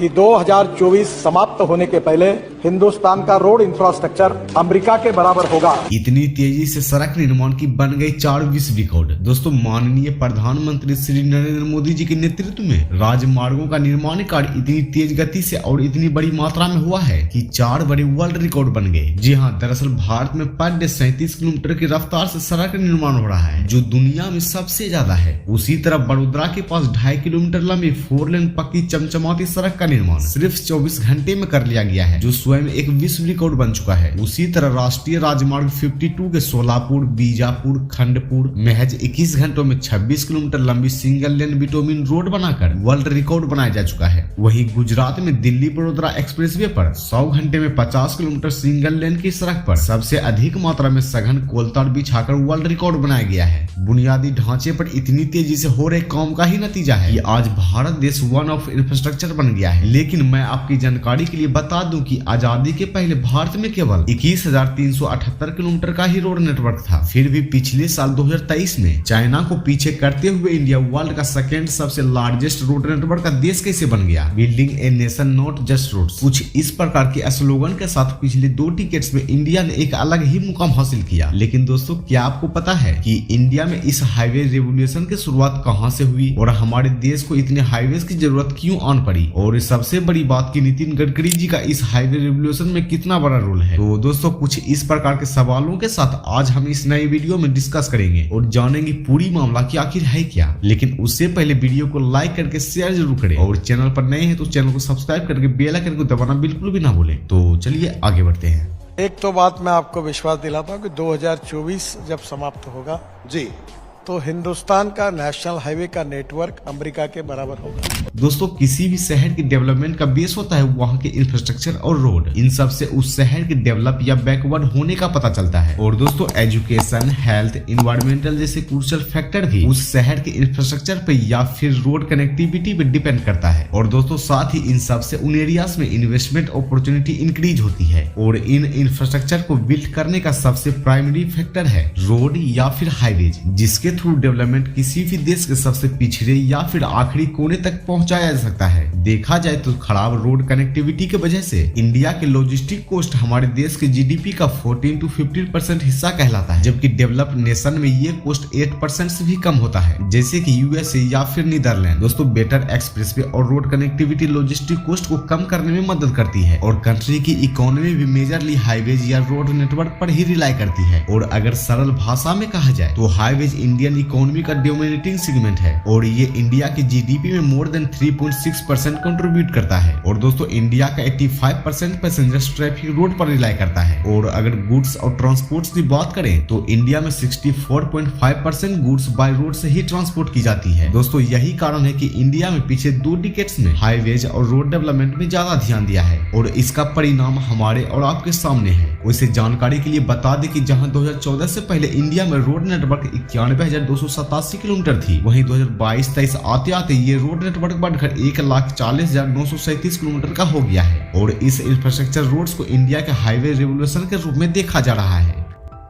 कि 2024 समाप्त होने के पहले हिंदुस्तान का रोड इंफ्रास्ट्रक्चर अमेरिका के बराबर होगा। इतनी तेजी से सड़क निर्माण की बन गई 4 विश्व रिकॉर्ड। दोस्तों, माननीय प्रधानमंत्री श्री नरेंद्र मोदी जी के नेतृत्व में राजमार्गों का निर्माण कार्य इतनी तेज गति से और इतनी बड़ी मात्रा में हुआ है कि 4 बड़े वर्ल्ड रिकॉर्ड बन गए। जी हाँ, दरअसल भारत में पर डे 37 किलोमीटर की रफ्तार से सड़क निर्माण हो रहा है, जो दुनिया में सबसे ज्यादा है। उसी तरह बड़ोदरा के पास 2.5 किलोमीटर लंबी 4 लेन पक्की चमचमाती सड़क का निर्माण सिर्फ 24 घंटे में कर लिया गया है, जो स्वयं एक विश्व रिकॉर्ड बन चुका है। उसी तरह राष्ट्रीय राजमार्ग 52 के सोलापुर, बीजापुर, खंडपुर महज 21 घंटों में 26 किलोमीटर लंबी सिंगल लेन बिटोमिन रोड बनाकर वर्ल्ड रिकॉर्ड बनाया जा चुका है। वहीं गुजरात में दिल्ली बड़ोदरा एक्सप्रेसवे पर 100 घंटे में 50 किलोमीटर सिंगल लेन की सड़क पर सबसे अधिक मात्रा में सघन कोलतार बिछाकर वर्ल्ड रिकॉर्ड बनाया गया है। बुनियादी ढांचे पर इतनी तेजी से हो रहे काम का ही नतीजा है कि आज भारत देश वन ऑफ इंफ्रास्ट्रक्चर बन गया है। लेकिन मैं आपकी जानकारी के लिए बता दूं कि आजादी के पहले भारत में केवल 21,378 किलोमीटर का ही रोड नेटवर्क था। फिर भी पिछले साल 2023 में चाइना को पीछे करते हुए इंडिया वर्ल्ड का सेकेंड सबसे लार्जेस्ट रोड नेटवर्क का देश कैसे बन गया। Building a nation not just roads, कुछ इस प्रकार के स्लोगन के साथ पिछले 2 टिकेट्स में इंडिया ने एक अलग ही मुकाम हासिल किया। लेकिन दोस्तों, क्या आपको पता है कि इंडिया में इस हाईवे रेवोल्यूशन की शुरुआत कहां से हुई और हमारे देश को इतने हाईवेज की जरूरत क्यों आन पड़ी। और सबसे बड़ी बात की नितिन गडकरी जी का इस हाईवे रेवोल्यूशन में कितना बड़ा रोल है। तो दोस्तों, कुछ इस प्रकार के सवालों के साथ आज हम इस नए वीडियो में डिस्कस करेंगे और जानेंगे पूरी मामला कि आखिर है क्या। लेकिन उससे पहले वीडियो को लाइक करके शेयर जरूर करें और चैनल पर नए हैं तो चैनल को सब्सक्राइब करके बेल आइकन को दबाना बिल्कुल भी ना भूलें। तो चलिए आगे बढ़ते हैं। एक तो बात मैं आपको विश्वास दिलाता हूँ कि 2024 जब समाप्त होगा जी, तो हिंदुस्तान का नेशनल हाईवे का नेटवर्क अमेरिका के बराबर होगा। दोस्तों, किसी भी शहर की डेवलपमेंट का बेस होता है वहाँ के इंफ्रास्ट्रक्चर और रोड। इन सब से उस शहर के डेवलप या बैकवर्ड होने का पता चलता है। और दोस्तों, एजुकेशन, हेल्थ, इन्वायरमेंटल जैसे क्रूशियल फैक्टर भी उस शहर के इंफ्रास्ट्रक्चर पे या फिर रोड कनेक्टिविटी पे डिपेंड करता है। और दोस्तों, साथ ही इन सब से उन एरियाज में इन्वेस्टमेंट अपॉर्चुनिटी इंक्रीज होती है। और इन इंफ्रास्ट्रक्चर को बिल्ड करने का सबसे प्राइमरी फैक्टर है रोड या फिर हाईवेज, जिसके थ्रू डेवलपमेंट किसी भी देश के सबसे पिछड़े या फिर आखिरी कोने तक पहुंचाया जा सकता है। देखा जाए तो खराब रोड कनेक्टिविटी के वजह से इंडिया के लॉजिस्टिक कॉस्ट हमारे देश के जीडीपी का 14 to 15% हिस्सा कहलाता है, जबकि डेवलप्ड नेशन में ये कॉस्ट 8% से भी कम होता है, जैसे कि यूएसए या फिर नीदरलैंड। दोस्तों, बेटर एक्सप्रेसवे और रोड कनेक्टिविटी लॉजिस्टिक कॉस्ट को कम करने में मदद करती है और कंट्री की इकोनॉमी भी मेजरली हाईवेज या रोड नेटवर्क पर ही रिलाई करती है। और अगर सरल भाषा में कहा जाए तो हाईवेज इंडियन इकोनॉमी का डोमिनेटिंग सेगमेंट है और ये इंडिया की जीडीपी में मोर देन 3.6% कंट्रीब्यूट करता है। और दोस्तों, इंडिया का 85% पैसेंजर ट्रैफिक रोड पर रिलाई करता है। और अगर गुड्स और ट्रांसपोर्ट की बात करें तो इंडिया में 64.5% गुड्स बाय रोड से ही ट्रांसपोर्ट की जाती है। दोस्तों, यही कारण है कि इंडिया में पिछले 2 डिकेड्स में हाईवेज और रोड डेवलपमेंट में ज्यादा ध्यान दिया है और इसका परिणाम हमारे और आपके सामने है। वैसे जानकारी के लिए बता दें कि जहां 2014 से पहले इंडिया में रोड नेटवर्क 91,287 किलोमीटर थी, वहीं 2022-23 आते आते ये रोड नेटवर्क बढ़कर 1,40,937 किलोमीटर का हो गया है। और इस इंफ्रास्ट्रक्चर रोड्स को इंडिया के हाईवे रेवोल्यूशन के रूप में देखा जा रहा है।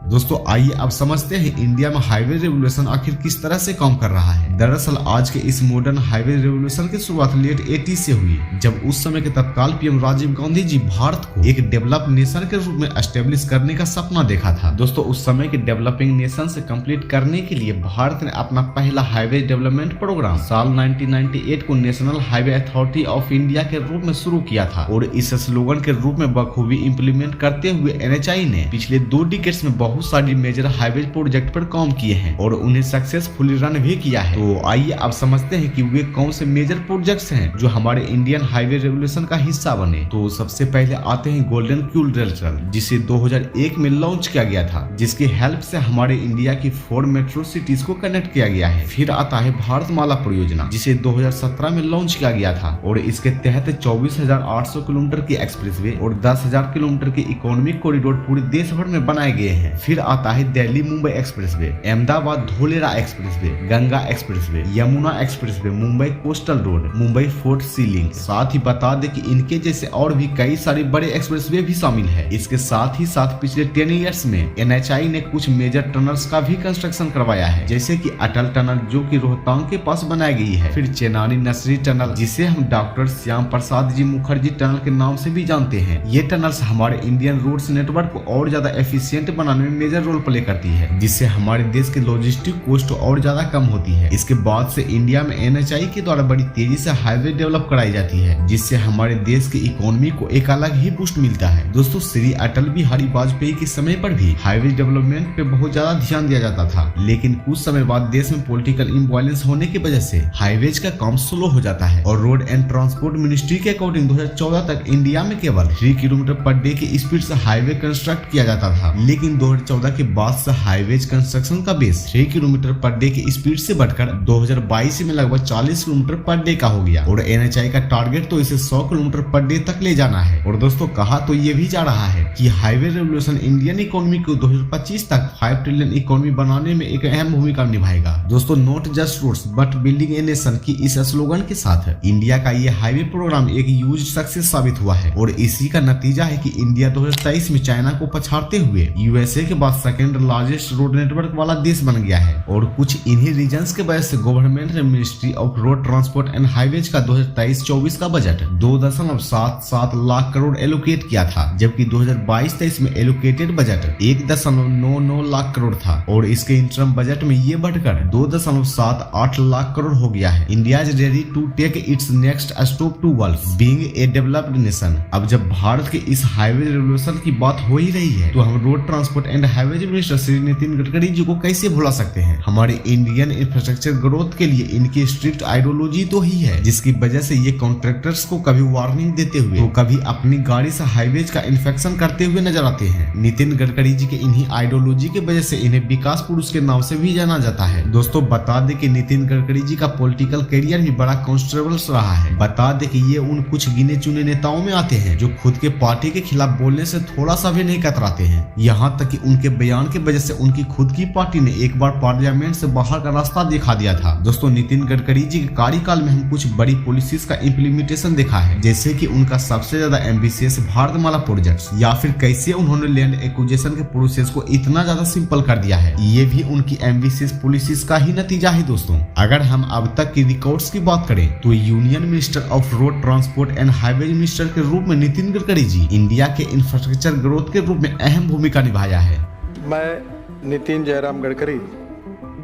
दोस्तों, आइए अब समझते हैं इंडिया में हाईवे रेवोल्यूशन आखिर किस तरह से काम कर रहा है। दरअसल आज के इस मॉडर्न हाईवे रेवोल्यूशन की शुरुआत लेट 80 से हुई, जब उस समय के तत्काल पीएम राजीव गांधी जी भारत को एक डेवलप नेशन के रूप में एस्टेब्लिश करने का सपना देखा था। दोस्तों, उस समय के डेवलपिंग नेशन से कंप्लीट करने के लिए भारत ने अपना पहला हाईवे डेवलपमेंट प्रोग्राम साल 1998 को national highway authority of India के रूप में शुरू किया था। और इस स्लोगन के रूप में बखूबी इम्प्लीमेंट करते हुए एनएचआई ने पिछले 2 डिकेड्स में बहुत सारी मेजर हाईवे प्रोजेक्ट पर काम किए हैं और उन्हें सक्सेसफुली रन भी किया है। तो आइए अब समझते हैं कि वे कौन से मेजर प्रोजेक्ट्स हैं जो हमारे इंडियन हाईवे रेवोल्यूशन का हिस्सा बने। तो सबसे पहले आते हैं गोल्डन क्यूल रेल, जिसे 2001 में लॉन्च किया गया था, जिसकी हेल्प से हमारे इंडिया की 4 मेट्रो सिटीज को कनेक्ट किया गया है। फिर आता है भारतमाला परियोजना, जिसे 2017 में लॉन्च किया गया था और इसके तहत 24,800 किलोमीटर की एक्सप्रेसवे और 10,000 किलोमीटर की इकोनॉमिक कॉरिडोर पूरे देश भर में बनाए गए हैं। फिर आता है Delhi Mumbai expressway, Ahmedabad Dholera expressway, Ganga expressway, Yamuna expressway, Mumbai coastal road, Mumbai fort ceiling. साथ ही बता दें कि इनके जैसे और भी कई सारे बड़े एक्सप्रेसवे भी शामिल है। इसके साथ ही साथ पिछले 10 ईयर्स में NHAI ने कुछ मेजर टनल्स का भी कंस्ट्रक्शन करवाया है, जैसे कि अटल टनल जो कि रोहतांग के पास बनाई गई है, फिर चेनानी नसरी टनल जिसे हम डॉक्टर श्याम प्रसाद जी मुखर्जी टनल के नाम से भी जानते हैं। ये टनल्स हमारे इंडियन रोड्स नेटवर्क को और ज्यादा एफिशिएंट बनाने में मेजर रोल प्ले करती है, जिससे हमारे देश के लॉजिस्टिक कॉस्ट और ज्यादा कम होती है। इसके बाद से इंडिया में NHAI के द्वारा बड़ी तेजी से हाईवे डेवलप कराई जाती है, जिससे हमारे देश की इकोनॉमी को एक अलग ही बूस्ट मिलता है। दोस्तों श्री अटल बिहारी वाजपेयी के समय पर भी हाईवे डेवलपमेंट पे बहुत ज्यादा ध्यान दिया जाता था, लेकिन कुछ समय बाद देश में पॉलिटिकल इम्बैलेंस होने की वजह से हाईवेज का काम स्लो हो जाता है और रोड एंड ट्रांसपोर्ट मिनिस्ट्री के अकॉर्डिंग 2014 तक इंडिया में केवल 3 किलोमीटर पर डे की स्पीड से हाईवे कंस्ट्रक्ट किया जाता था, लेकिन 2014 के बाद से हाईवेज कंस्ट्रक्शन का बेस 3 किलोमीटर पर डे की स्पीड से बढ़कर 2022 में लगभग 40 किलोमीटर पर डे का हो गया और NHAI का टारगेट तो इसे 100 किलोमीटर पर डे तक ले जाना है। और दोस्तों कहा तो ये भी जा रहा है कि हाईवे रेवोल्यूशन इंडियन इकोनॉमी को 2025 तक 5 ट्रिलियन इकोनॉमी बनाने में एक अहम भूमिका निभाएगा। दोस्तों not just roads but building a nation की इस स्लोगन के साथ इंडिया का ये हाईवे प्रोग्राम एक ह्यूज सक्सेस साबित हुआ है और इसी का नतीजा है कि इंडिया 2023 में चाइना को पछाड़ते हुए USA के बाद सेकेंड लार्जेस्ट रोड नेटवर्क वाला देश बन गया है। और कुछ इन्हीं रीजंस के वजह से गवर्नमेंट ने ministry of road transport and highways का 2023-24 का बजट 2.77 लाख करोड़ एलोकेट किया था, जबकि 2022-23 में एलोकेटेड बजट 1.99 लाख करोड़ था और इसके इंटरम बजट में ये बढ़कर 2.78 लाख करोड़ हो गया है। India is ready to take its next step towards being a developed nation. अब जब भारत के इस हाईवे रेवोल्यूशन की बात हो ही रही है तो हम road transport and highways minister Shri Nitin Gadkari ji को कैसे भुला सकते हैं। हमारे इंडियन इंफ्रास्ट्रक्चर ग्रोथ के लिए इनकी स्ट्रिक्ट आइडियोलॉजी तो ही है, जिसकी वजह से ये कॉन्ट्रैक्टर्स को कभी वार्निंग देते हुए तो कभी अपनी गाड़ी से हाईवेज का इंस्पेक्शन करते हुए नजर आते हैं। नितिन गडकरी जी के इन्हीं आइडियोलॉजी की वजह से इन्हें विकास पुरुष के नाम से भी जाना जाता है। दोस्तों बता दें कि नितिन गडकरी जी का पॉलिटिकल करियर भी बड़ा कॉन्स्टेबल रहा है। बता दें कि ये उन कुछ गिने चुने नेताओं में आते हैं जो खुद के पार्टी के खिलाफ बोलने से थोड़ा सा भी नहीं कतराते हैं। यहाँ तक कि उनके बयान की वजह से उनकी खुद की पार्टी ने एक बार पार्लियामेंट से बाहर का रास्ता दिखा दिया था। दोस्तों नितिन गडकरी जी के कार्यकाल में हम कुछ बड़ी पॉलिसीज का इम्प्लीमेंटेशन देखा है, जैसे कि उनका सबसे ज्यादा एम्बिशियस भारतमाला प्रोजेक्ट, या फिर कैसे उन्होंने लैंड एक्विजिशन के प्रोसेस को इतना ज्यादा सिंपल कर दिया है। ये भी उनकी एम्बिशियस पॉलिसीज का ही नतीजा है। दोस्तों अगर हम अब तक की रिकॉर्ड्स की बात करें तो union minister of road transport and highway minister के रूप में नितिन गडकरी जी इंडिया के इंफ्रास्ट्रक्चर ग्रोथ के रूप में अहम भूमिका निभाया है। मैं नितिन जयराम गडकरी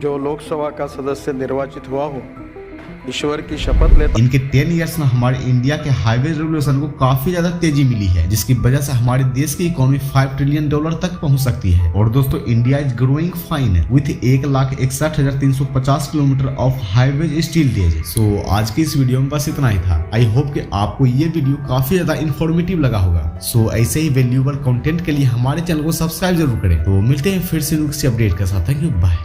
जो लोकसभा का सदस्य निर्वाचित हुआ हूँ, ईश्वर की शपथ लेता। इनके 10 इयर्स में हमारे इंडिया के हाईवे रेवोल्यूशन को काफी ज्यादा तेजी मिली है, जिसकी वजह से हमारे देश की इकोनॉमी $5 ट्रिलियन तक पहुंच सकती है। और दोस्तों India is growing fine with 1,61,350 kilometre of highway steel days. So आज की इस वीडियो में बस इतना ही था। आई होप कि आपको ये वीडियो काफी ज्यादा इन्फॉर्मेटिव लगा होगा। सो ऐसे ही वैल्यूएबल कंटेंट के लिए हमारे चैनल को सब्सक्राइब जरूर करें। तो मिलते हैं फिर से अपडेट के साथ। Thank you, bye.